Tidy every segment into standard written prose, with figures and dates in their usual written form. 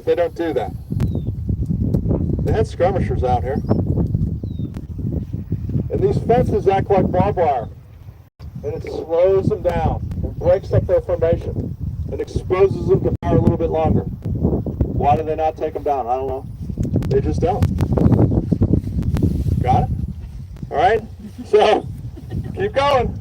they don't do that. They had skirmishers out here. And these fences act like barbed wire. And it slows them down and breaks up their formation and exposes them to fire a little bit longer. Why do they not take them down? I don't know. They just don't. Got it? All right? So, keep going.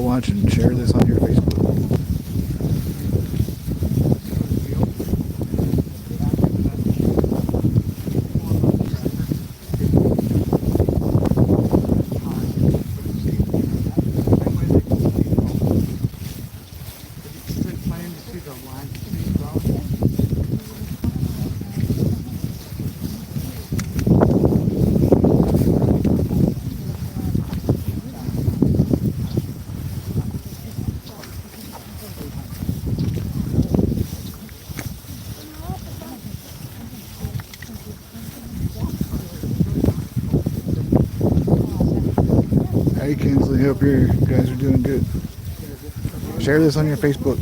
Watch and share this on your Facebook. Hey Kinsley, hope you guys are doing good. Share this on your Facebook.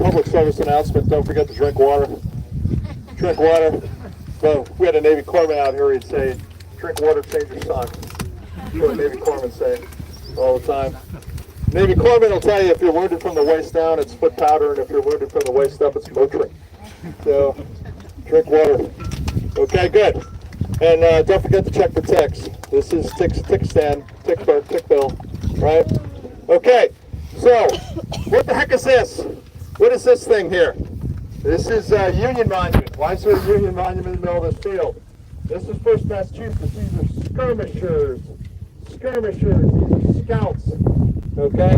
public service announcement. Don't forget to drink water. Drink water. So if we had a Navy corpsman out here, he'd say, drink water, change your son. That's what Navy corpsmen say all the time. Navy corpsman will tell you if you're wounded from the waist down, it's foot powder, and if you're wounded from the waist up, it's Motrin. So drink water. Okay, good. And don't forget to check the ticks. This is tick stand, tick bill, right? Okay, so what the heck is this? What is this thing here? This is a Union Monument. Why is there a Union Monument in the middle of this field? This is 1st Massachusetts. These are skirmishers. Skirmishers. These are scouts. Okay?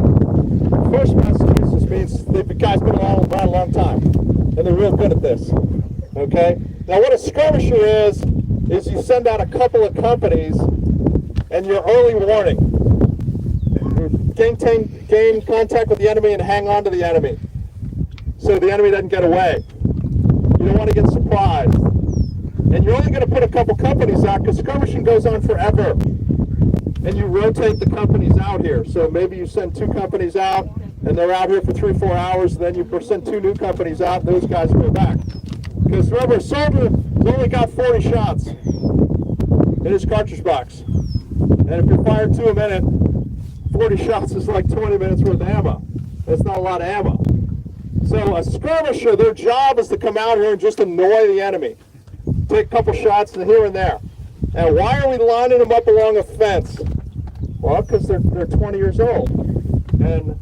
1st Massachusetts means the guys been around a long time. And they're real good at this. Okay? Now what a skirmisher is you send out a couple of companies and your early warning. Gain contact with the enemy and hang on to the enemy, so the enemy doesn't get away. You don't want to get surprised. And you're only going to put a couple companies out because skirmishing goes on forever. And you rotate the companies out here. So maybe you send 2 companies out and they're out here for 3-4 hours, and then you send 2 new companies out and those guys go back. Because remember, a soldier has only got 40 shots in his cartridge box. And if you're firing 2 a minute, 40 shots is like 20 minutes worth of ammo. That's not a lot of ammo. So a skirmisher, their job is to come out here and just annoy the enemy. Take a couple shots here and there. And why are we lining them up along a fence? Well, because they're 20 years old. And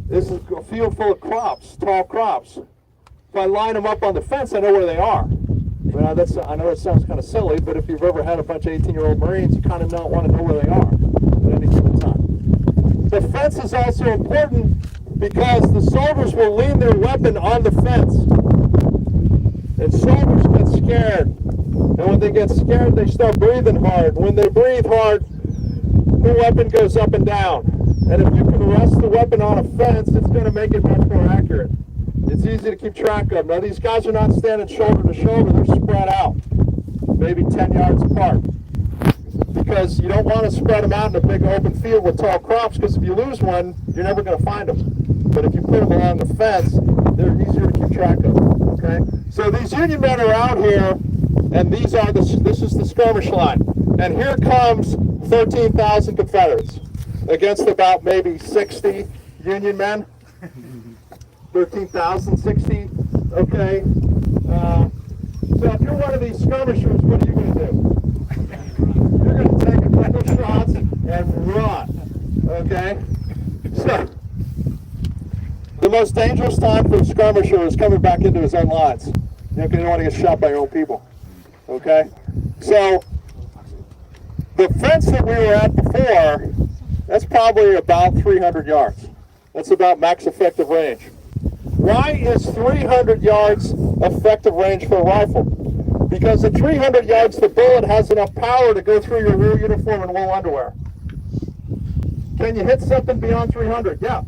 this is a field full of crops, tall crops. If I line them up on the fence, I know where they are. Well, I know it sounds kind of silly, but if you've ever had a bunch of 18-year-old Marines, you kind of not want to know where they are at any given time. The fence is also important because the soldiers will lean their weapon on the fence. And soldiers get scared. And when they get scared, they start breathing hard. When they breathe hard, the weapon goes up and down. And if you can rest the weapon on a fence, it's going to make it much more accurate. It's easy to keep track of. Now, these guys are not standing shoulder to shoulder. They're spread out, maybe 10 yards apart. Because you don't want to spread them out in a big open field with tall crops, because if you lose one, you're never going to find them. But if you put them along the fence, they're easier to keep track of. Okay? So these Union men are out here, and this is the skirmish line. And here comes 13,000 Confederates against about maybe 60 Union men. 13,000, 60, okay? So if you're one of these skirmishers, what are you going to do? You're going to take a couple shots and run, okay? So, the most dangerous time for a skirmisher is coming back into his own lines. You don't want to get shot by your own people, okay? So, the fence that we were at before, that's probably about 300 yards. That's about max effective range. Why is 300 yards effective range for a rifle? Because at 300 yards, the bullet has enough power to go through your rear uniform and wool underwear. Can you hit something beyond 300? Yeah,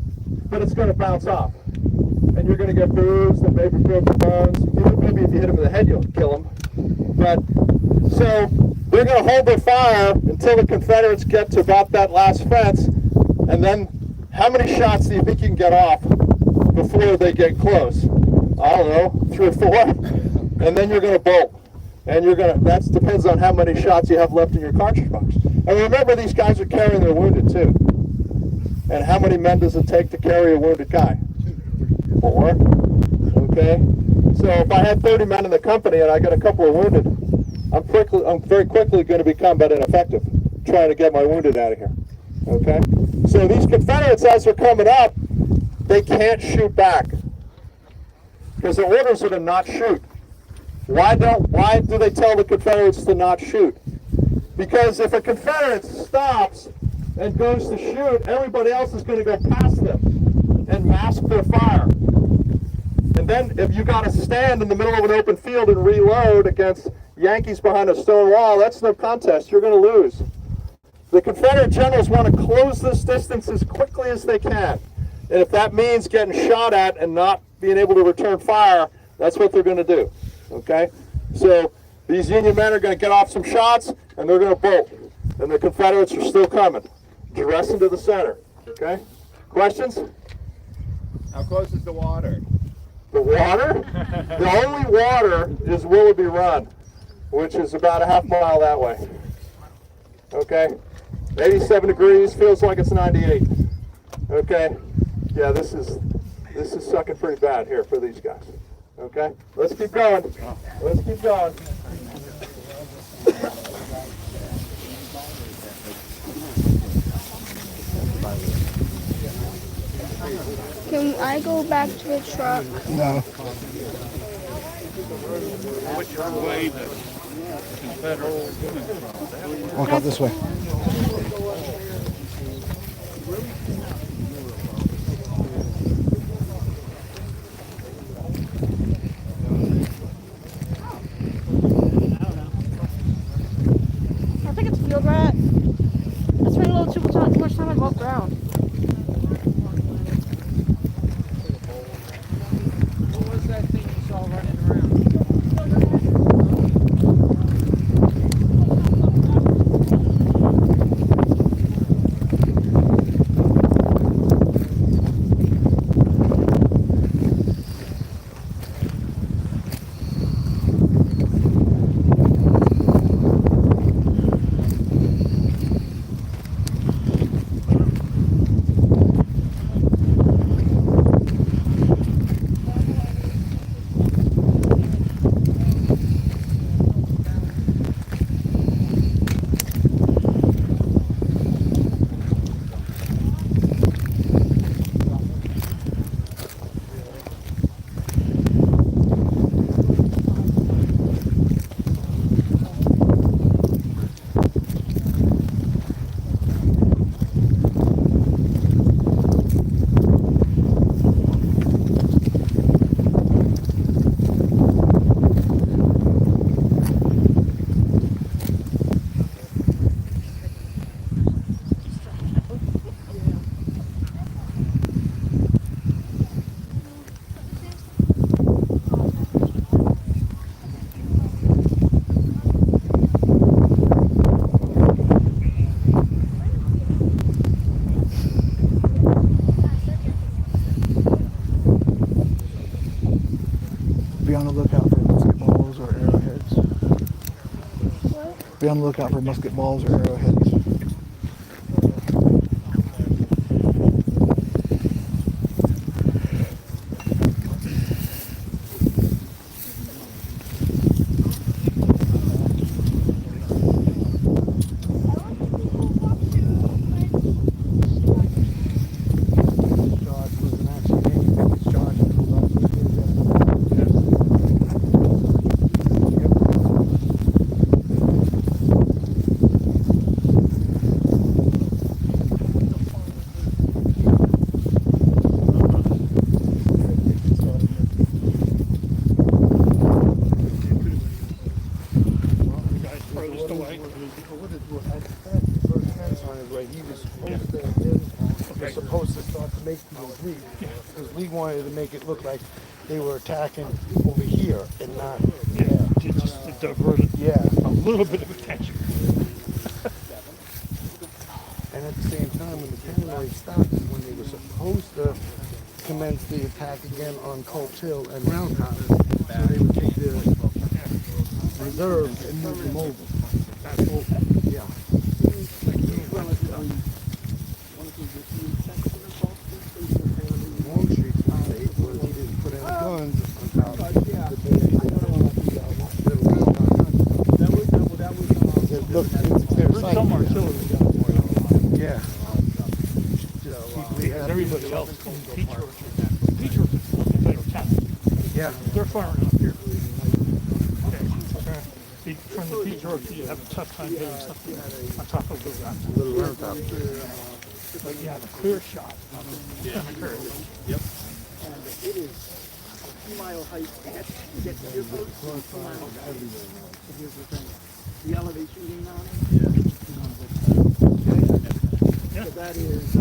but it's going to bounce off. And you're going to get bruised and maybe broken bones. Maybe if you hit him in the head, you'll kill him. But, so, they're going to hold their fire until the Confederates get to about that last fence. And then, how many shots do you think you can get off before they get close? I don't know, 3 or 4, and then you're going to bolt. And that depends on how many shots you have left in your cartridge box. And remember, these guys are carrying their wounded too. And how many men does it take to carry a wounded guy? 4. Okay? So if I had 30 men in the company and I got a couple of wounded, I'm very quickly going to become but ineffective trying to get my wounded out of here. Okay? So these Confederates, as they're coming up, they can't shoot back because the orders are to not shoot. Why do they tell the Confederates to not shoot? Because if a Confederate stops and goes to shoot, everybody else is going to go past them and mask their fire. And then if you got to stand in the middle of an open field and reload against Yankees behind a stone wall, that's no contest. You're going to lose. The Confederate generals want to close this distance as quickly as they can. And if that means getting shot at and not being able to return fire, that's what they're going to do. Okay? So these Union men are going to get off some shots and they're going to bolt. And the Confederates are still coming. Dress into the center. Okay? Questions? How close is the water? Water? The only water is Willoughby Run, which is about a half mile that way. Okay? 87 degrees, feels like it's 98. Okay? Yeah, this is sucking pretty bad here for these guys. Okay? Let's keep going. Let's keep going. Can I go back to the truck? No. Which way the Confederate Walk out this way. I think it's field rat. I spent a little too much time on golf ground. What was that thing you saw running around? Be on the lookout for musket balls or arrowheads. Be on the lookout for musket balls or arrowheads. Supposed to start to make those leads because Lee wanted to make it look like they were attacking over here and not Just to divert it a little bit of attention. And at the same time, when the cavalry stopped is when they were supposed to commence the attack again on Culp's Hill and Roundhouse. So they would take the reserves and move them over. Yeah. Wall Street's mistake was he didn't put any guns on top of the look, it's their site. Some artillery down there. Yeah. Because everybody else is going to Peach Orchard. Peach Orchard is a Confederate town. Yeah. They're firing up here. Okay. From the Peach Orchard, you have a tough time getting something on top of the ground. Little round top. But you have a clear shot on the cemetery. Yep. And it is a 2-mile hike to get to your boat. 2 miles everywhere. So here's the thing. The elevation gain on it. Yeah. So that is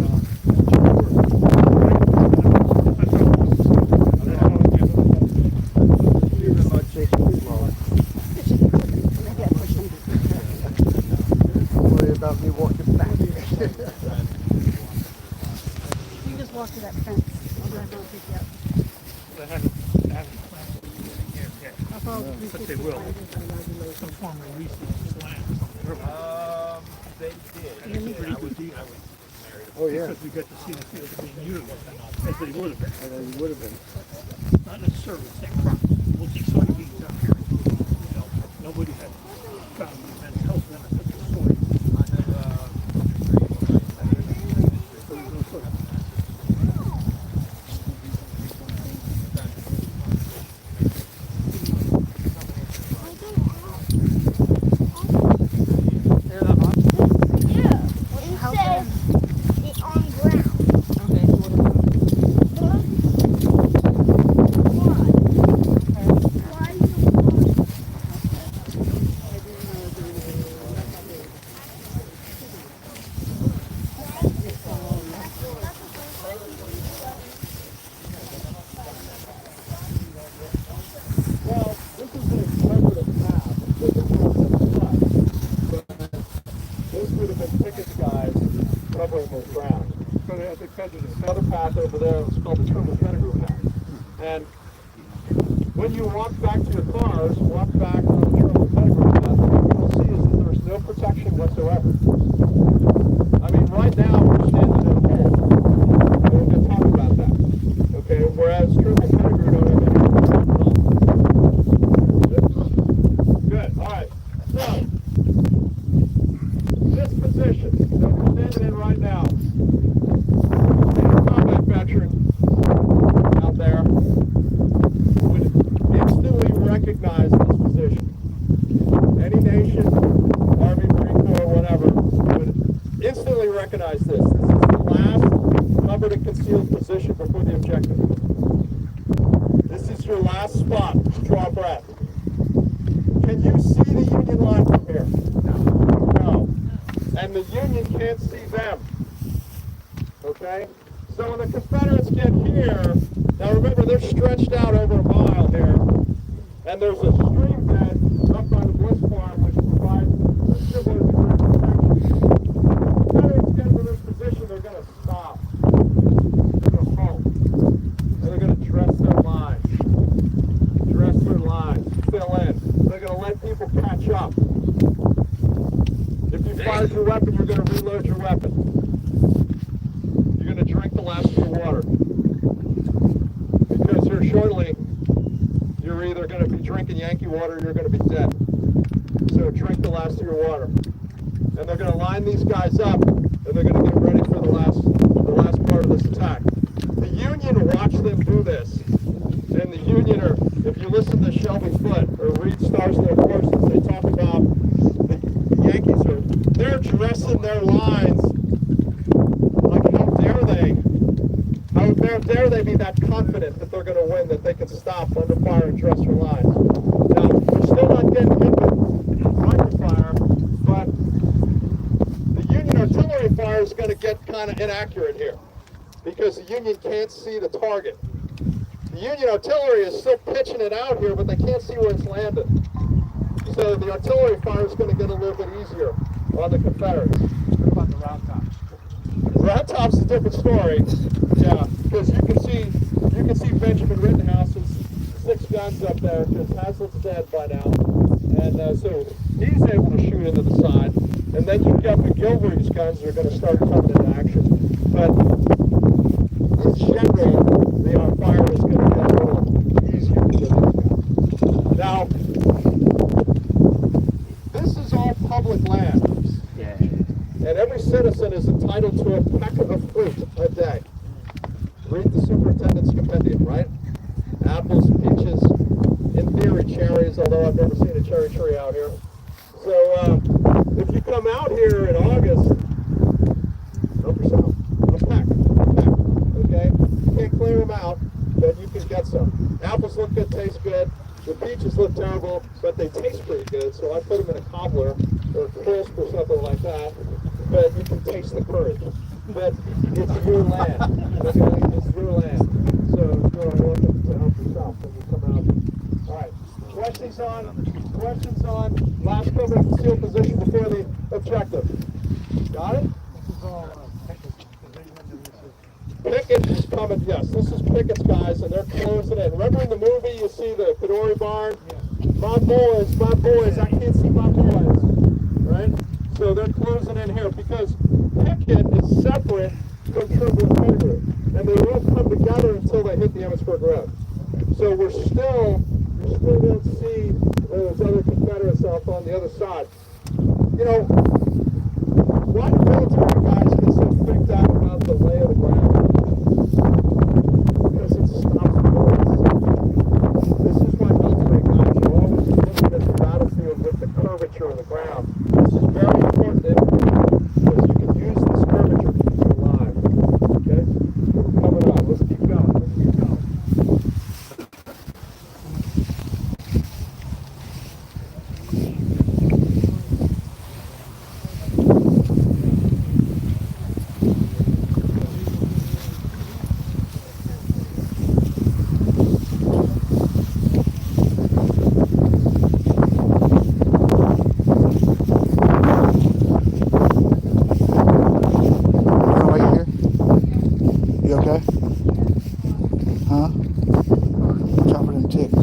Don't worry about me walking back. You just walk to that fence. I'll drive around and pick you up. haven't planted it yet. But they will. Some farmer leases this land from the They did. and it's a pretty good deal. Oh, yeah. Because we get to see the fields being utilized as they would have been. And they would have been. Not necessarily the same crops. We'll see soybeans out here. You know, nobody had found the health benefits of soy. So there's no sort of They're the hot. Yeah. It How says it's on ground. Okay, so what about Why? Why you Well, this is an interpretive map that the Confederate but this would have been Pickett's guys covering this ground. so they fed to This other path over there was called the Truman Pettigrew path. And when you walk back to your cars, walk back on the Truman Pettigrew path, what you'll see is that there's no protection whatsoever. I mean, right now we're standing in a hole. And we're going to talk about that. Okay, whereas Truman Pettigrew don't have any protection at all. Good, all right. So, this position that we're standing in right now, any combat veteran out there would instantly recognize this position. Any nation, Army, Marine Corps, whatever, would instantly recognize this. This is the last covered and concealed position before the objective. This is your last spot. Draw breath. Can you see the Union line from here? No. And the Union can't see them. Okay? So when the Confederates get here, now remember they're stretched out over a mile here, and there's a stream bed up by the Bliss Farm which provides a similar degree of protection. When the Confederates get into this position, they're going to stop. They're going to halt. And they're going to dress their lines. Dress their lines. Fill in. They're going to let people catch up. If you fired your weapon, you're going to reload your weapon. You're going to drink the last of your water. Because here shortly, you're either going to be drinking Yankee water or you're going to be dead. So drink the last of your water. And they're going to line these guys up, and they're going to get ready for the last part of this attack. The Union watched them do this. And the Union are, if you listen to Shelby Foote or read Stars and Their Courses, they talk about the Yankees they're dressing their lines like how dare they be that confident that they're going to win, that they can stop under fire and dress their lines. Now, they're still not getting hit with rifle fire, but the Union artillery fire is going to get kind of inaccurate here because the Union can't see the target. The Union artillery is still pitching it out here, but they can't see where it's landed. So the artillery fire is going to get a little bit easier on the Confederates. What about the round tops? The round top's a different story. Yeah, because you can see Benjamin Rittenhouse's 6 guns up there, because Hazlitt's dead by now. And so he's able to shoot into the side. And then you've got McGilvery's guns that are going to start coming into action. But in general, the fire is going to get a little easier for these guys. Now, this is all public land. And every citizen is entitled to a peck of fruit a day. Read the superintendent's compendium, right? Apples, peaches, in theory cherries, although I've never seen a cherry tree out here. So if you come out here in August, help yourself. A peck, okay? You can't clear them out, but you can get some. Apples look good, taste good. The peaches look terrible, but they taste pretty good, so I put them in a cobbler or a crisp or something like that. But you can taste the courage. But it's your land, okay? It's your land. So you're welcome to help yourself when you come out. All right. Questions on last cover and concealed position before the objective. Got it? This is all Pickett. Pickett is coming, yes, this is Pickett's guys, and they're closing in. Remember in the movie, you see the Fedori barn? My boys, I can't see my boys, right? So they're closing in here because Pickett is separate from Troop and Confederate, and they won't come together until they hit the Emmitsburg Road. So you still won't see those other Confederates out on the other side. You know, why do military guys get so freaked out about the lay of the ground? Because it stops bullets. This is why military guys are always looking at the battlefield with the curvature of the ground. This is very important because you can use this curvature to keep you alive. Okay? We're coming on. Let's keep going. Let's keep going. Right here. You okay? Huh? Watch out for them ticks.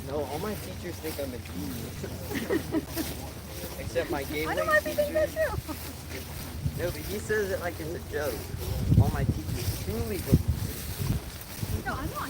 No, all my teachers think I'm a genius. Except my game I night don't know if you think teacher. that's true. No, but he says it like it's a joke. All my teachers truly believe it. No, I'm not.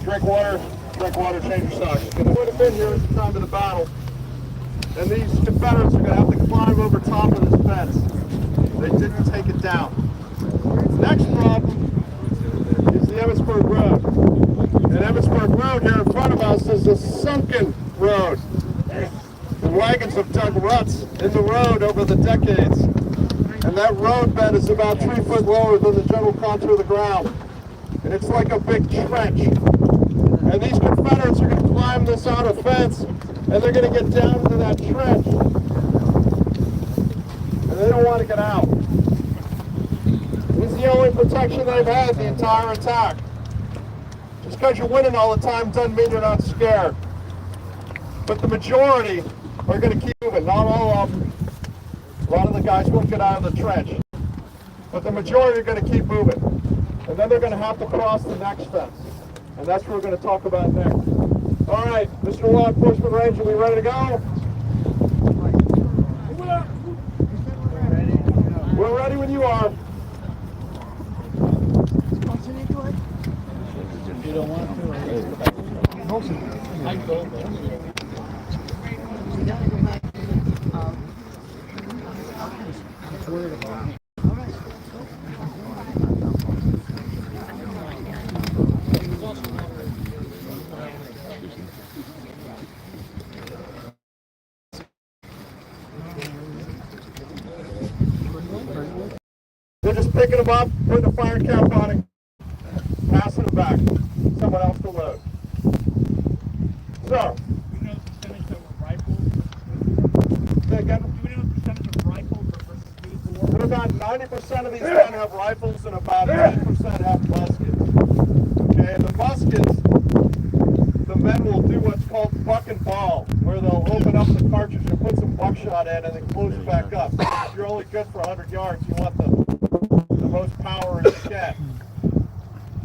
Drink water, change your socks. It would have been here at the time of the battle. And these Confederates are going to have to climb over top of this fence. They didn't take it down. Next problem is the Gettysburg Road. And Gettysburg Road here in front of us is a sunken road. The wagons have dug ruts in the road over the decades. And that road bed is about 3 foot lower than the general contour of the ground. And it's like a big trench. And these Confederates are going to climb this outer fence, and they're going to get down into that trench. And they don't want to get out. This is the only protection they've had the entire attack. Just because you're winning all the time doesn't mean you're not scared. But the majority are going to keep moving, not all of them. A lot of the guys won't get out of the trench. But the majority are going to keep moving. And then they're going to have to cross the next fence. And that's what we're going to talk about next. All right, Mr. Law Enforcement Ranger, we ready to go? We're ready when you are. You don't want to. I go there. They're just picking them up, putting a fire cap on it, passing them back. Someone else to load. So, You know the percentage that were rifles? say again? Do we know the percentage of rifles versus people? But about 90% of these men have rifles and about 80% have muskets. Okay, and the muskets, the men will do what's called buck and ball, where they'll open up the cartridge and put some buckshot in and then close it back up. If you're only good for 100 yards, you want the most power you can.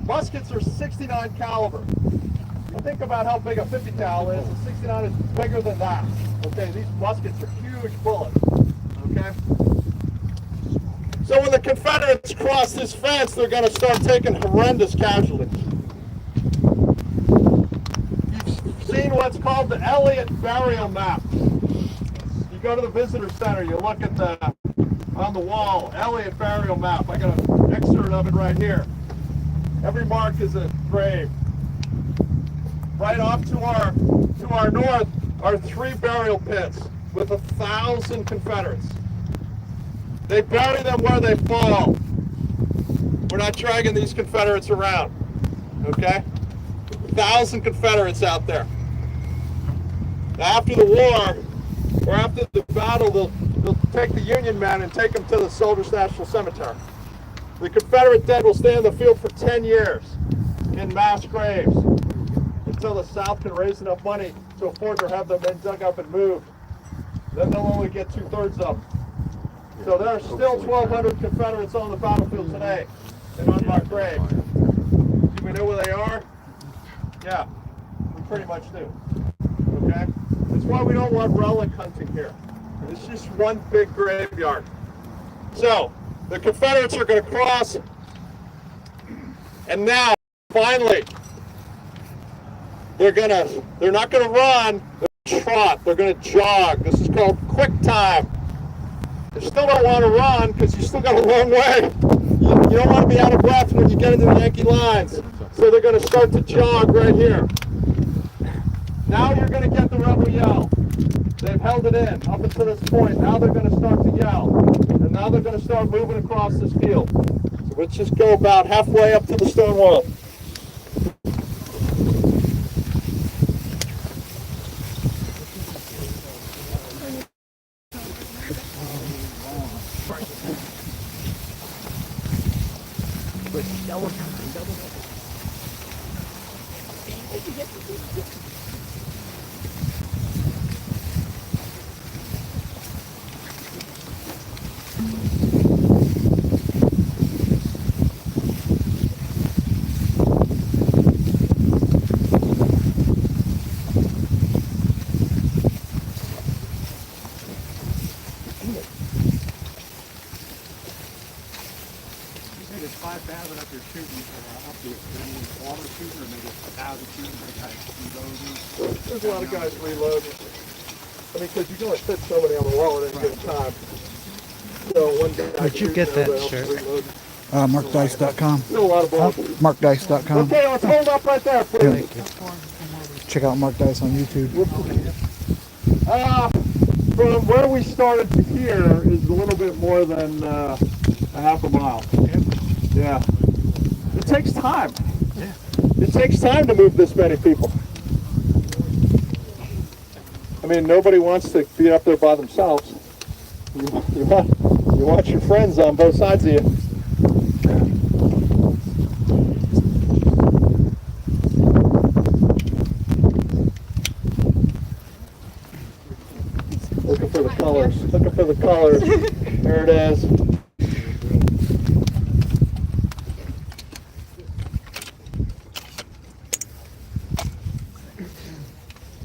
Muskets are 69 caliber. Well, think about how big a 50 cal is. A 69 is bigger than that. Okay, these muskets are huge bullets. Okay? So when the Confederates cross this fence, they're going to start taking horrendous casualties. You've seen what's called the Elliott burial map. You go to the visitor center, you look at on the wall, Elliott burial map. I got an excerpt of it right here. Every mark is a grave. Right off to our north are 3 burial pits with 1,000 Confederates. They bury them where they fall. We're not dragging these Confederates around, okay? 1,000 Confederates out there. After the war, or after the battle, they'll take the Union men and take them to the Soldiers' National Cemetery. The Confederate dead will stay in the field for 10 years in mass graves until the South can raise enough money to afford to have them men dug up and moved. Then they'll only get 2/3 of them. So there are still 1,200 Confederates on the battlefield today in unmarked graves. Do we know where they are? Yeah, we pretty much do. Okay? That's why we don't want relic hunting here. It's just one big graveyard. So, the Confederates are going to cross, and now, finally, they're not going to run, they're going to trot, they're going to jog. This is called quick time. You still don't want to run because you still got a long way. You don't want to be out of breath when you get into the Yankee lines. So they're going to start to jog right here. Now you're going to get the rebel yell. They've held it in up until this point. Now they're going to start to yell. And now they're going to start moving across this field. So let's just go about halfway up to the stone wall. There's 5,000 up there shooting up there. Water shooting, or maybe 1,000 shooting. There's a lot of guys reloading. I mean, because you can only fit so many on the wall at any given time. So one guy. Where'd you get that shirt? MarkDice.com. Still a lot of bullets. MarkDice.com. Okay, let's hold up right there, please. Check out Mark Dice on YouTube. From where we started to here is a little bit more than a half a mile. Yeah. It takes time. Yeah. It takes time to move this many people. I mean, nobody wants to be up there by themselves. You want your friends on both sides of you. Looking for the colors. Looking for the colors. There it is.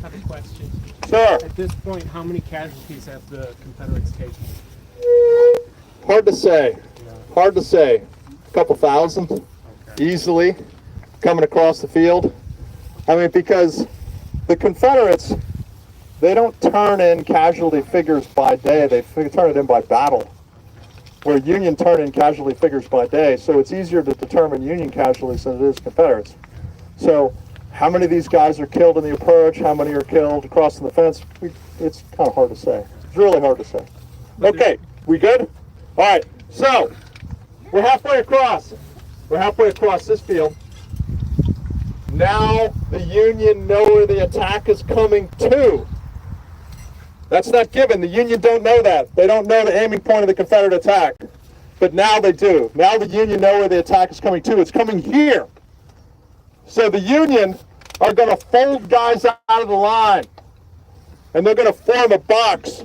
I have a question. Sure. At this point, how many casualties have the Confederates taken? Hard to say. Hard to say. A couple thousand, easily, coming across the field. I mean, because the Confederates, they don't turn in casualty figures by day. They turn it in by battle. Where Union turn in casualty figures by day, so it's easier to determine Union casualties than it is Confederates. So, how many of these guys are killed in the approach? How many are killed crossing the fence? It's kind of hard to say. It's really hard to say. Okay, we good? All right, so we're halfway across. We're halfway across this field. Now the Union know where the attack is coming to. That's not given. The Union don't know that. They don't know the aiming point of the Confederate attack. But now they do. Now the Union know where the attack is coming to. It's coming here. So the Union are going to fold guys out of the line. And they're going to form a box.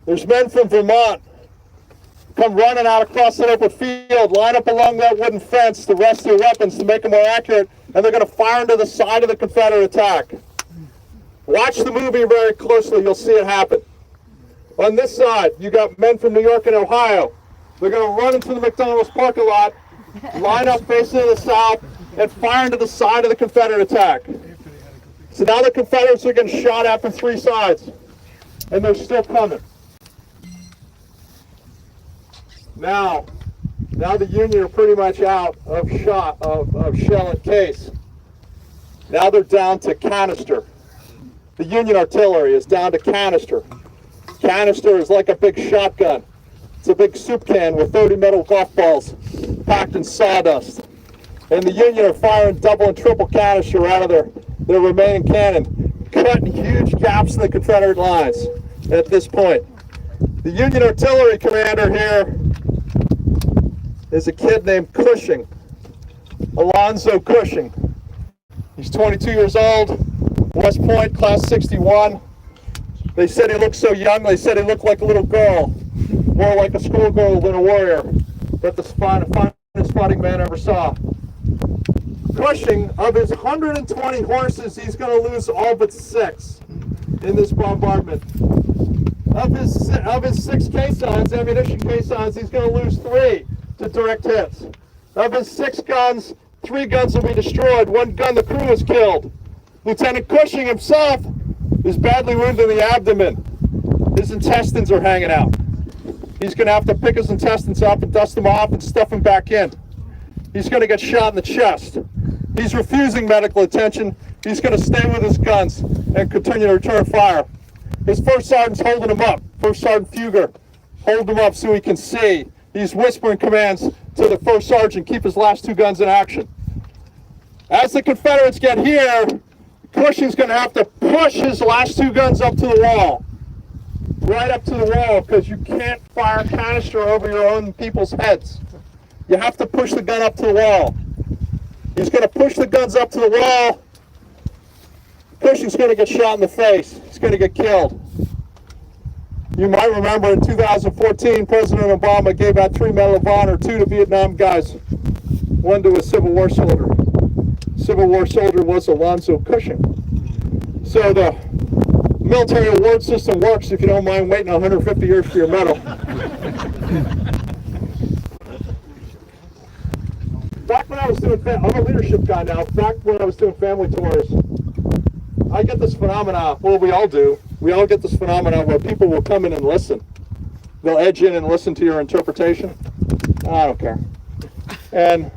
There's men from Vermont come running out across that open field, line up along that wooden fence to rest their weapons to make them more accurate, and they're going to fire into the side of the Confederate attack. Watch the movie very closely. You'll see it happen. On this side, you got men from New York and Ohio. They're going to run into the McDonald's parking lot, line up facing the south, and fire into the side of the Confederate attack. So now the Confederates are getting shot at from three sides, and they're still coming. Now the Union are pretty much out of shot of shell and case. Now they're down to canister. The Union artillery is down to canister. Canister is like a big shotgun. It's a big soup can with 30 metal golf balls packed in sawdust. and the Union are firing double and triple canister out of their remaining cannon, cutting huge gaps in the Confederate lines at this point. The Union artillery commander here is a kid named Cushing, Alonzo Cushing. He's 22 years old, West Point, class 61. They said he looked so young, they said he looked like a little girl, more like a schoolgirl than a warrior, but the finest fighting man I ever saw. Cushing, of his 120 horses, he's going to lose all but 6 in this bombardment. Of his 6 caissons, ammunition caissons, he's going to lose 3 to direct hits. Of his 6 guns, 3 guns will be destroyed. 1 gun, the crew is killed. Lieutenant Cushing himself is badly wounded in the abdomen. His intestines are hanging out. He's going to have to pick his intestines up and dust them off and stuff them back in. He's going to get shot in the chest. He's refusing medical attention. He's going to stay with his guns and continue to return fire. His first sergeant's holding him up. First Sergeant Fugger, hold him up so he can see. He's whispering commands to the first sergeant, keep his last 2 guns in action. As the Confederates get here, Cushing's going to have to push his last 2 guns up to the wall. Right up to the wall, because you can't fire canister over your own people's heads. You have to push the gun up to the wall. He's going to push the guns up to the wall. Cushing's going to get shot in the face. He's going to get killed. You might remember in 2014, President Obama gave out 3 Medal of Honor, 2 to Vietnam guys, 1 to a Civil War soldier. Civil War soldier was Alonzo Cushing. So the military award system works if you don't mind waiting 150 years for your medal. Back when I was doing, I'm a leadership guy now, back when I was doing family tours, I get this phenomena, well, we all do. We all get this phenomena where people will come in and listen. They'll edge in and listen to your interpretation. I don't care. And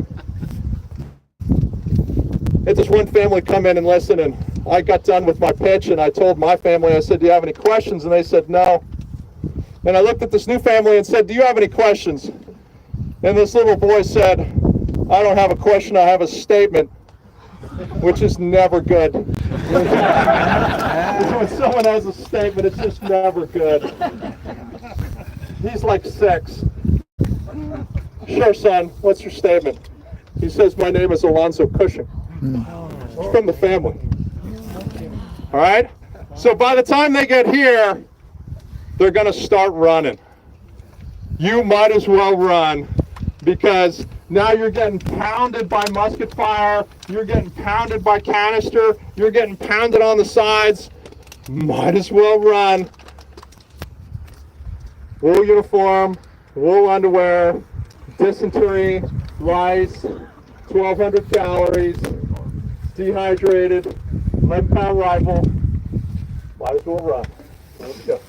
had this one family come in and listen, and I got done with my pitch, and I told my family, I said, do you have any questions? And they said, no. And I looked at this new family and said, do you have any questions? And this little boy said, I don't have a question, I have a statement, which is never good. When someone has a statement, it's just never good. He's like 6. Sure, son, what's your statement? He says, my name is Alonzo Cushing. It's from the family. All right? So by the time they get here, they're going to start running. You might as well run, because now you're getting pounded by musket fire, you're getting pounded by canister, you're getting pounded on the sides. Might as well run. Wool uniform, wool underwear, dysentery, rice, 1,200 calories, dehydrated, 11-pound rifle. Might as well run. Let's go.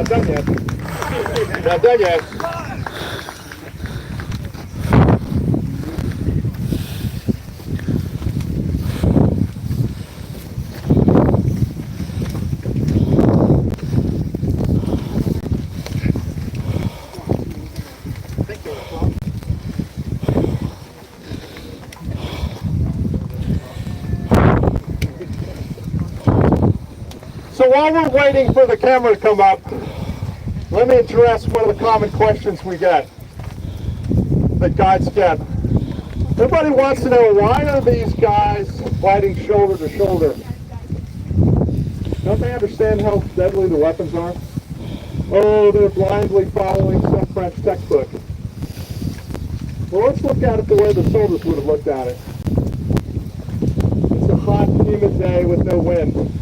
Not done yet. Not done yet. So while we're waiting for the camera to come up, let me address one of the common questions we get, that guides get. Everybody wants to know, why are these guys fighting shoulder to shoulder? Don't they understand how deadly the weapons are? Oh, they're blindly following some French textbook. Well, let's look at it the way the soldiers would have looked at it. It's a hot, humid day with no wind.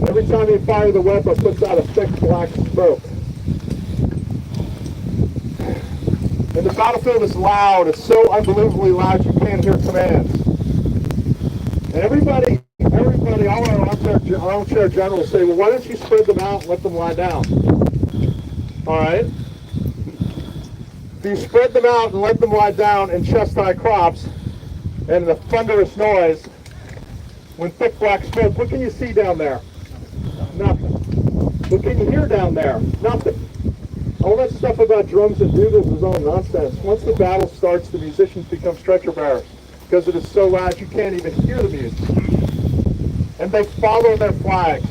Every time you fire the weapon, it puts out a thick black smoke. And the battlefield is loud. It's so unbelievably loud you can't hear commands. And everybody, all our armchair generals say, well, why don't you spread them out and let them lie down? All right? If you spread them out and let them lie down in chest-high crops and the thunderous noise, when thick black smoke, what can you see down there? Nothing. What can you hear down there? Nothing. All that stuff about drums and bugles is all nonsense. Once the battle starts, the musicians become stretcher bearers because it is so loud you can't even hear the music. And they follow their flags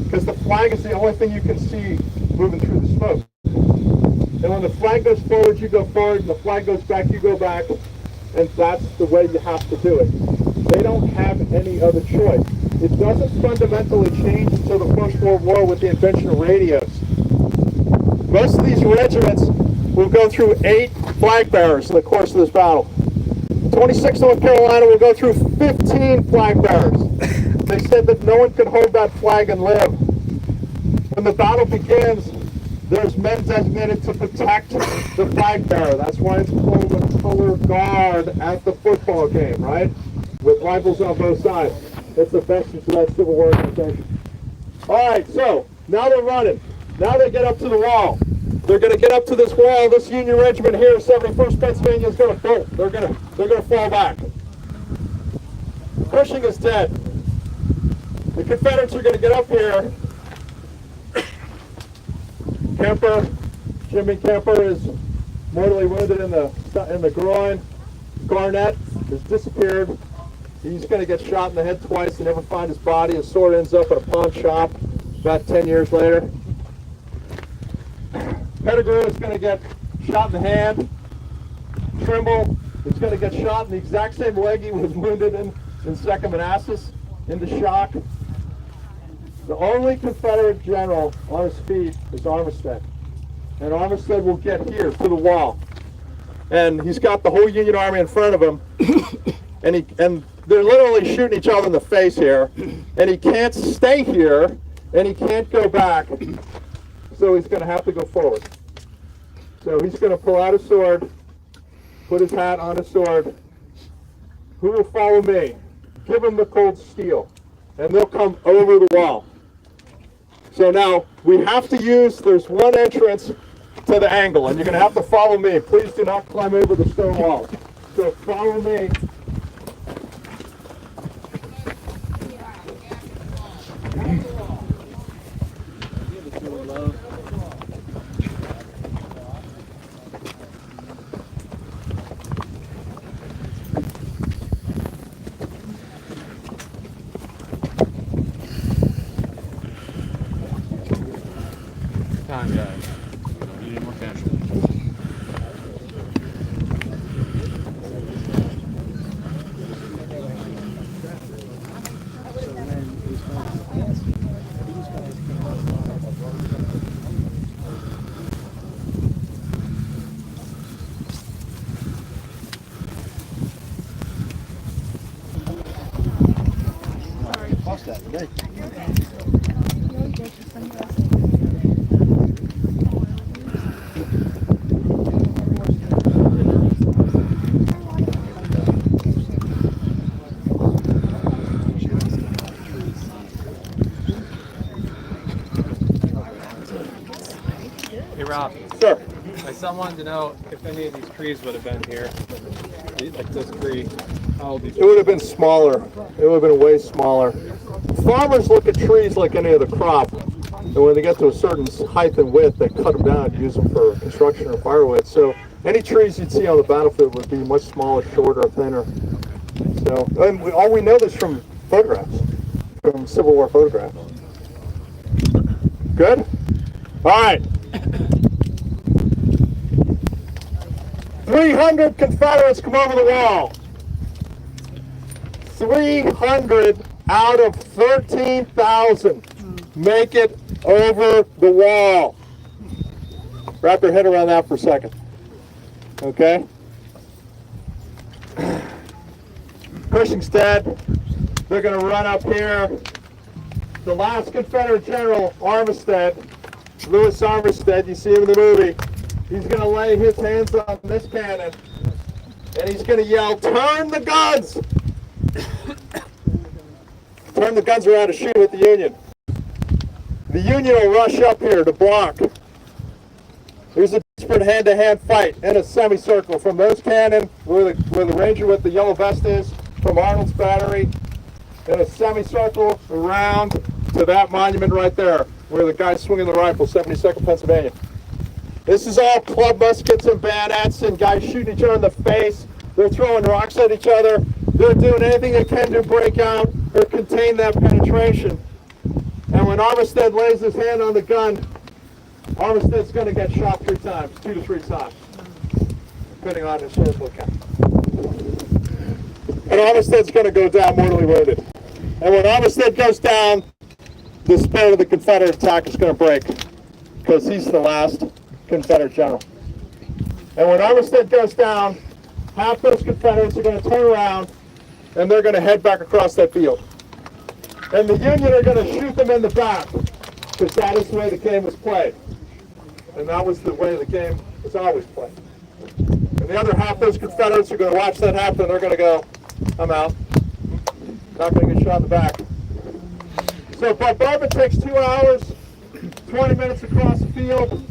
because the flag is the only thing you can see moving through the smoke. And when the flag goes forward, you go forward, and the flag goes back, you go back, and that's the way you have to do it. They don't have any other choice. It doesn't fundamentally change until the First World War with the invention of radios. Most of these regiments will go through 8 flag bearers in the course of this battle. 26th North Carolina will go through 15 flag bearers. They said that no one could hold that flag and live. When the battle begins, there's men designated to protect the flag bearer. That's why it's called a color guard at the football game, right? With rifles on both sides. It's the vestige of that Civil War organization. All right, so now they're running. Now they get up to the wall. They're going to get up to this wall. This Union regiment here, 71st Pennsylvania, is going to bolt. They're going to fall back. Cushing is dead. The Confederates are going to get up here. Kemper, Jimmy Kemper, is mortally wounded in the groin. Garnett has disappeared. He's going to get shot in the head twice and never find his body. His sword ends up at a pawn shop about 10 years later. Pettigrew is going to get shot in the hand. Trimble is going to get shot in the exact same leg he was wounded in Second Manassas, into shock. The only Confederate general on his feet is Armistead. And Armistead will get here to the wall. And he's got the whole Union Army in front of him. and they're literally shooting each other in the face here. And he can't stay here, and he can't go back. So he's going to have to go forward. So he's going to pull out his sword, put his hat on his sword. Who will follow me? Give him the cold steel, and they'll come over the wall. So now we have to use, there's one entrance to the angle, and you're going to have to follow me. Please do not climb over the stone wall. So follow me. Time, guys. We don't need any more casualties. Lost that today. Someone wanted to know if any of these trees would have been here, like this tree. How old these It would have been smaller. It would have been way smaller. Farmers look at trees like any other crop. And when they get to a certain height and width, they cut them down and use them for construction or firewood. So any trees you'd see on the battlefield would be much smaller, shorter, thinner. So, and all we know this from photographs, from Civil War photographs. Good? All right. 300 Confederates come over the wall. 300 out of 13,000 make it over the wall. Wrap your head around that for a second. Okay? Cushing's dead. They're going to run up here. The last Confederate general, Armistead, Lewis Armistead, you see him in the movie, he's going to lay his hands on this cannon and he's going to yell, "Turn the guns!" Turn the guns around to shoot at the Union. The Union will rush up here to block. There's a desperate hand-to-hand fight in a semicircle from those cannon where the ranger with the yellow vest is, from Arnold's battery, in a semicircle around to that monument right there where the guy's swinging the rifle, 72nd Pennsylvania. This is all club muskets and bayonets and guys shooting each other in the face. They're throwing rocks at each other. They're doing anything they can to break out or contain that penetration. And when Armistead lays his hand on the gun, Armistead's going to get shot 3 times, 2 to 3 times, depending on historical account. And Armistead's going to go down mortally wounded. And when Armistead goes down, the spirit of the Confederate attack is going to break, because he's the last Confederate general. And when Armistead goes down, half those Confederates are going to turn around and they're going to head back across that field. And the Union are going to shoot them in the back, because that is the way the game was played. And that was the way the game was always played. And the other half, those Confederates are going to watch that happen and they're going to go, "I'm out. Not going to get shot in the back." So bombardment takes 2 hours, 20 minutes across the field,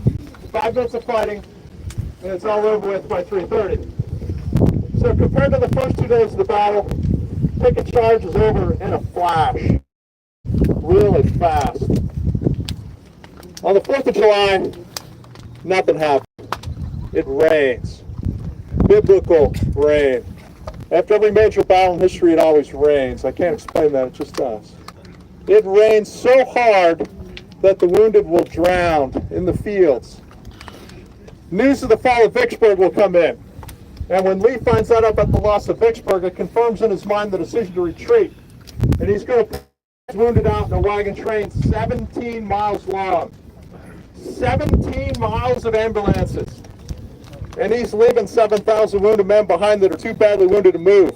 5 minutes of fighting, and it's all over with by 3:30. So compared to the first 2 days of the battle, Pickett charge is over in a flash, really fast. On the 4th of July, nothing happened. It rains, biblical rain. After every major battle in history, it always rains. I can't explain that, it just does. It rains so hard that the wounded will drown in the fields. News of the fall of Vicksburg will come in. And when Lee finds out about the loss of Vicksburg, it confirms in his mind the decision to retreat. And he's going to put his wounded out in a wagon train 17 miles long. 17 miles of ambulances. And he's leaving 7,000 wounded men behind that are too badly wounded to move.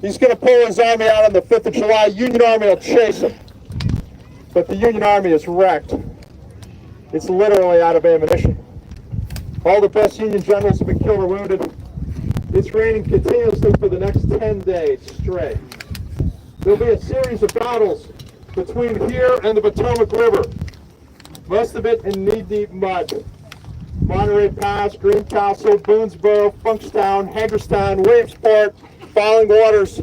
He's going to pull his army out on the 5th of July. Union Army will chase him. But the Union Army is wrecked. It's literally out of ammunition. All the best Union generals have been killed or wounded. It's raining continuously for the next 10 days straight. There'll be a series of battles between here and the Potomac River. Most of it in knee-deep mud. Monterey Pass, Greencastle, Boonesboro, Funkstown, Hagerstown, Williamsport, Falling Waters.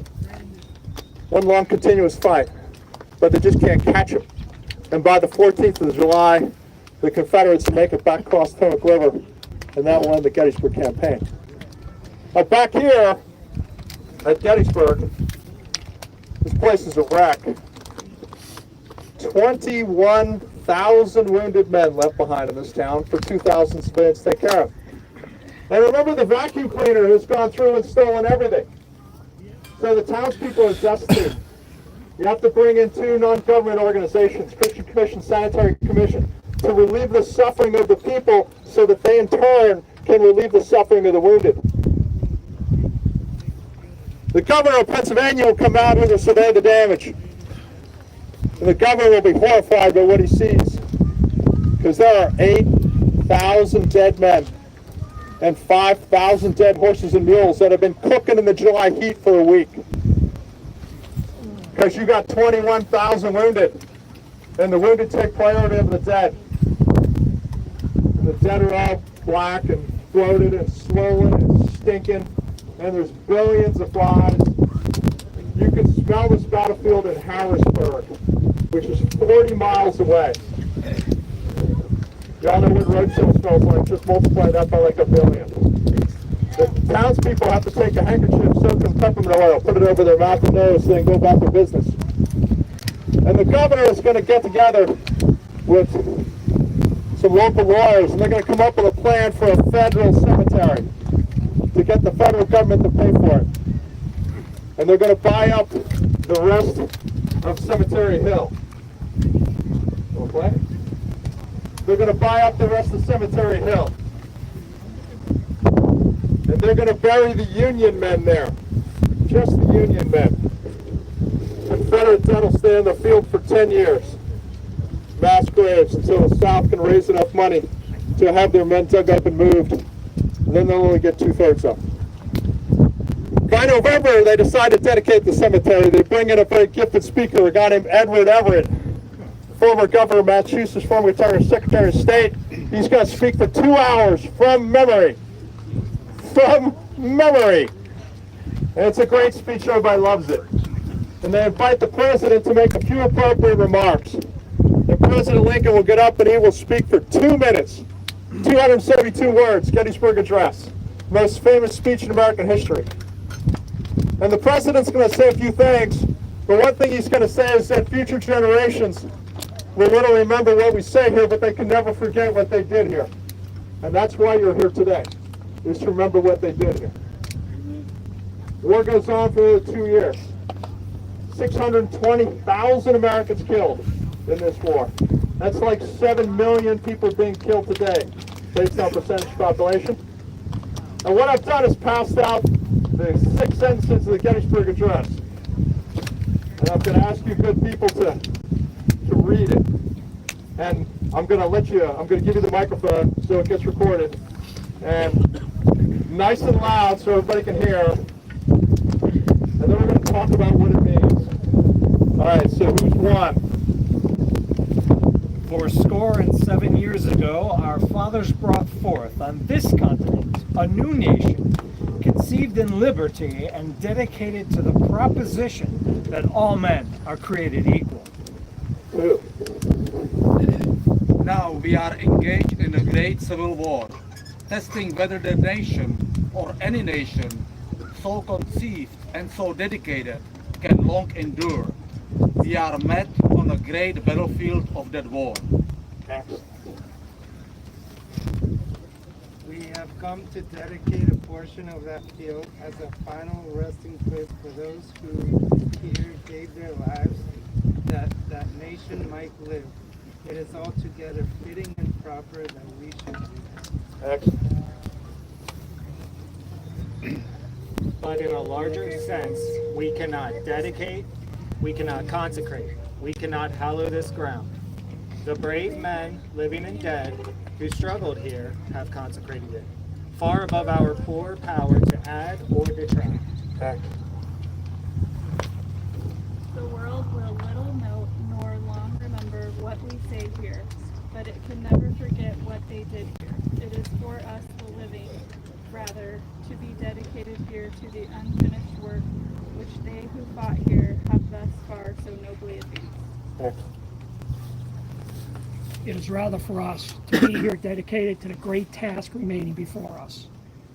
One long continuous fight. But they just can't catch them. And by the 14th of July, the Confederates make it back across the Potomac River, and that will end the Gettysburg campaign. Now back here at Gettysburg, this place is a wreck. 21,000 wounded men left behind in this town for 2,000 civilians to take care of. And remember the vacuum cleaner who's gone through and stolen everything. So the townspeople are destitute. You have to bring in 2 non-government organizations, Christian Commission, Sanitary Commission, to relieve the suffering of the people so that they in turn can relieve the suffering of the wounded. The governor of Pennsylvania will come out here to survey the damage. And the governor will be horrified by what he sees, because there are 8,000 dead men and 5,000 dead horses and mules that have been cooking in the July heat for a week. Because you got 21,000 wounded, and the wounded take priority over the dead. And the dead are all black and bloated and swollen and stinking, and there's billions of flies. You can smell this battlefield in Harrisburg, which is 40 miles away. Y'all know what road sale smells like. Just multiply that by like 1 billion. The townspeople have to take a handkerchief soaked in peppermint oil, put it over their mouth and nose, then go about their business. And the governor is going to get together with some local lawyers, and they're going to come up with a plan for a federal cemetery to get the federal government to pay for it. And they're going to buy up the rest of Cemetery Hill. Okay? They're going to buy up the rest of Cemetery Hill. And they're going to bury the Union men there. Just the Union men. Confederate dead will stay in the field for 10 years. Mass graves until the South can raise enough money to have their men dug up and moved. And then they'll only get 2/3 up. By November, they decide to dedicate the cemetery. They bring in a very gifted speaker, a guy named Edward Everett, former governor of Massachusetts, former Secretary of State. He's going to speak for 2 hours from memory. From memory. And it's a great speech. Everybody loves it. And they invite the president to make a few appropriate remarks. And President Lincoln will get up and he will speak for 2 minutes. 272 words, Gettysburg Address. Most famous speech in American history. And the president's going to say a few things, but one thing he's going to say is that future generations will not only remember what we say here, but they can never forget what they did here. And that's why you're here today, is to remember what they did here. War goes on for 2 years. 620,000 Americans killed in this war. That's like 7 million people being killed today, based on percentage population. And what I've done is passed out the 6 sentences of the Gettysburg Address. And I'm going to ask you good people to read it. And I'm going to give you the microphone so it gets recorded. And nice and loud so everybody can hear. And then we're going to talk about what it means. All right, so who's won? 7 years ago, our fathers brought forth on this continent a new nation, conceived in liberty and dedicated to the proposition that all men are created equal. Now we are engaged in a great civil war, testing whether the nation, or any nation, so conceived and so dedicated, can long endure. We are met on a great battlefield of that war. We have come to dedicate a portion of that field as a final resting place for those who here gave their lives that that nation might live. It is altogether fitting and proper that we should do that. Excellent. But in a larger sense, we cannot dedicate, we cannot consecrate, we cannot hallow this ground. The brave men, living and dead, who struggled here have consecrated it, far above our poor power to add or detract. The world will little note nor long remember what we say here, but it can never forget what they did here. It is for us, the living, rather, to be dedicated here to the unfinished work which they who fought here have thus far so nobly advanced. It is rather for us to be here dedicated to the great task remaining before us,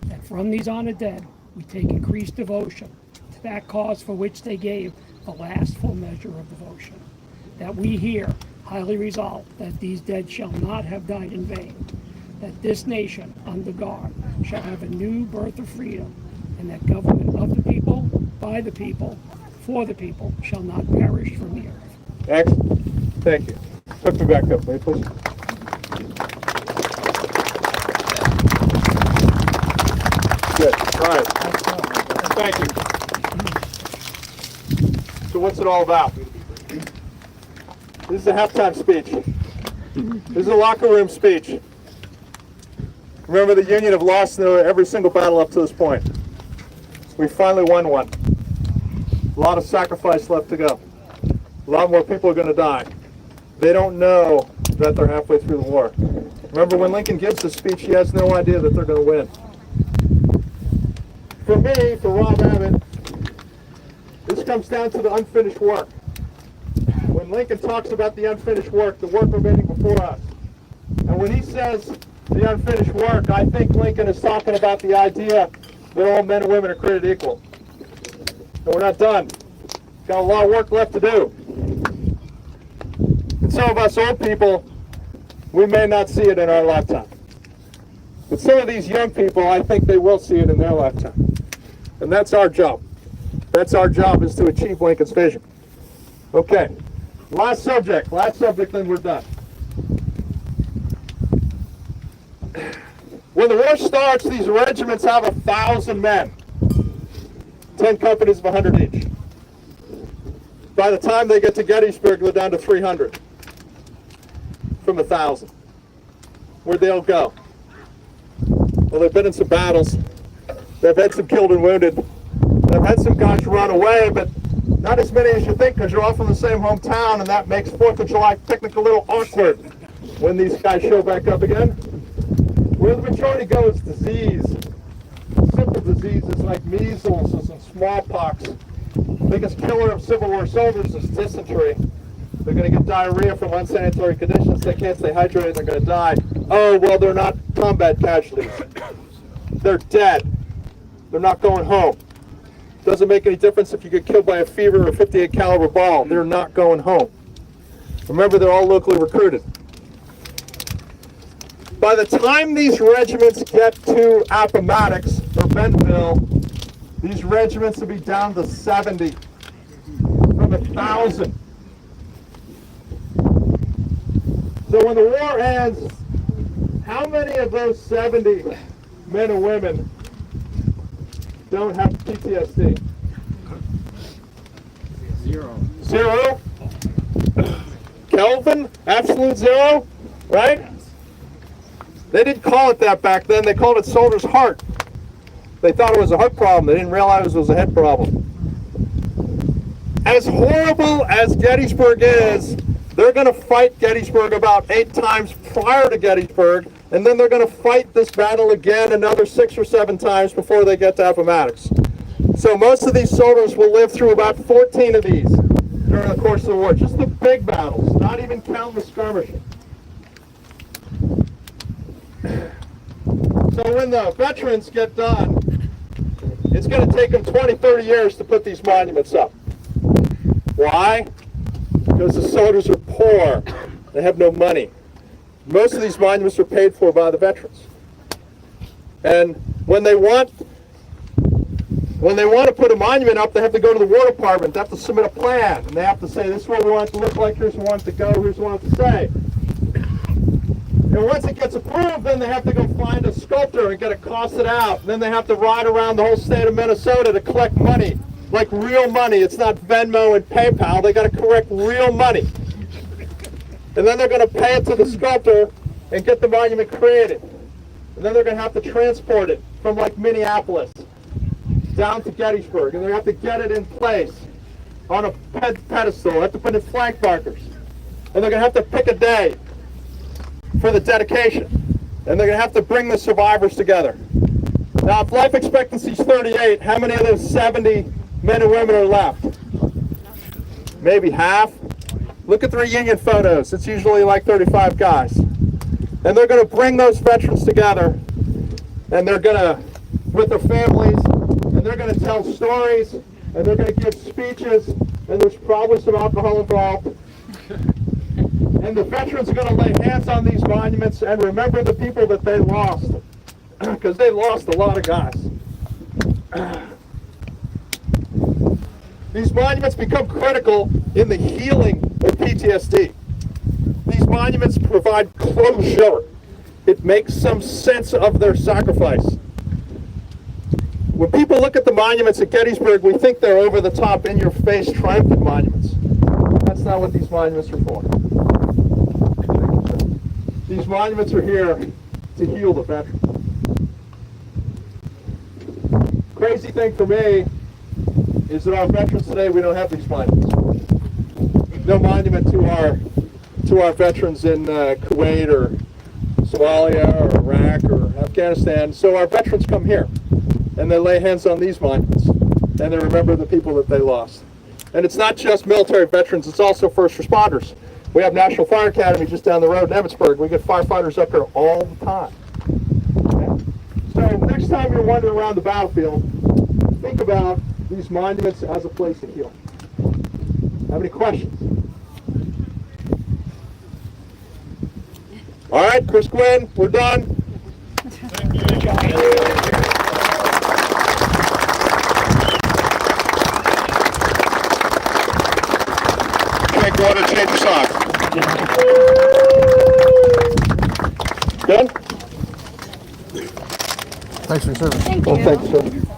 that from these honored dead we take increased devotion to that cause for which they gave the last full measure of devotion, that we here highly resolve that these dead shall not have died in vain, that this nation under God shall have a new birth of freedom, and that government of the people, by the people, for the people shall not perish from the earth. Excellent. Thank you. Hook me back up, please. Good. All right. Thank you. So what's it all about? This is a halftime speech. This is a locker room speech. Remember, the Union have lost every single battle up to this point. We finally won one. A lot of sacrifice left to go. A lot more people are going to die. They don't know that they're halfway through the war. Remember, when Lincoln gives this speech, he has no idea that they're going to win. For me, for Rob Abbott, this comes down to the unfinished work. When Lincoln talks about the unfinished work, the work remaining before us, and when he says the unfinished work, I think Lincoln is talking about the idea that all men and women are created equal. And we're not done. Got a lot of work left to do. And some of us old people, we may not see it in our lifetime. But some of these young people, I think they will see it in their lifetime. And that's our job. That's our job, is to achieve Lincoln's vision. Okay, last subject, then we're done. When the war starts, these regiments have 1,000 men. 10 companies of 100 each. By the time they get to Gettysburg, they're down to 300 from 1,000. Where'd they all go? Well, they've been in some battles. They've had some killed and wounded. They've had some guys run away, but not as many as you think, because you're all from the same hometown, and that makes 4th of July picnic a little awkward when these guys show back up again. Where the majority go is disease. Simple diseases like measles and smallpox. The biggest killer of Civil War soldiers is dysentery. They're going to get diarrhea from unsanitary conditions. They can't stay hydrated. They're going to die. Oh, well, they're not combat casualties. They're dead. They're not going home. Doesn't make any difference if you get killed by a fever or a 58 caliber ball. They're not going home. Remember, they're all locally recruited. By the time these regiments get to Appomattox or Bentonville, these regiments will be down to 70 from 1,000. So when the war ends, how many of those 70 men and women don't have PTSD? Zero. Zero? Kelvin? Absolute zero? Right? They didn't call it that back then. They called it soldier's heart. They thought it was a heart problem. They didn't realize it was a head problem. As horrible as Gettysburg is, they're going to fight Gettysburg about 8 times prior to Gettysburg, and then they're going to fight this battle again another 6 or 7 times before they get to Appomattox. So most of these soldiers will live through about 14 of these during the course of the war. Just the big battles, not even counting the skirmishing. So when the veterans get done, it's going to take them 20, 30 years to put these monuments up. Why? Because the soldiers are poor. They have no money. Most of these monuments are paid for by the veterans. And when they want to put a monument up, they have to go to the War Department. They have to submit a plan. And they have to say, this is what we want it to look like, here's what we want it to go, here's what we want it to say. And once it gets approved, then they have to go find a sculptor and get it costed out. And then they have to ride around the whole state of Minnesota to collect money, like real money. It's not Venmo and PayPal. They got to collect real money. And then they're going to pay it to the sculptor and get the monument created. And then they're going to have to transport it from like Minneapolis down to Gettysburg. And they have to get it in place on a pedestal. They have to put in flank markers. And they're going to have to pick a day for the dedication. And they're going to have to bring the survivors together. Now, if life expectancy is 38, how many of those 70 men and women are left? Maybe half. Look at the reunion photos. It's usually like 35 guys. And they're going to bring those veterans together, and they're going to, with their families, and they're going to tell stories, and they're going to give speeches, and there's probably some alcohol involved. And the veterans are going to lay hands on these monuments and remember the people that they lost, because they lost a lot of guys. These monuments become critical in the healing of PTSD. These monuments provide closure. It makes some sense of their sacrifice. When people look at the monuments at Gettysburg, we think they're over-the-top, in-your-face, triumphant monuments. That's not what these monuments are for. These monuments are here to heal the veteran. Crazy thing for me is that our veterans today, we don't have these monuments. No monument to our veterans in Kuwait or Somalia or Iraq or Afghanistan. So our veterans come here and they lay hands on these monuments and they remember the people that they lost. And it's not just military veterans, it's also first responders. We have National Fire Academy just down the road in Evansburg. We get firefighters up here all the time. Okay? So next time you're wandering around the battlefield, think about these monuments as a place to heal. Have any questions? All right, Chris Quinn, we're done. Thank you. Drink water, change your socks. Done? Thanks for your service. Thank Well, you. thank you, sir.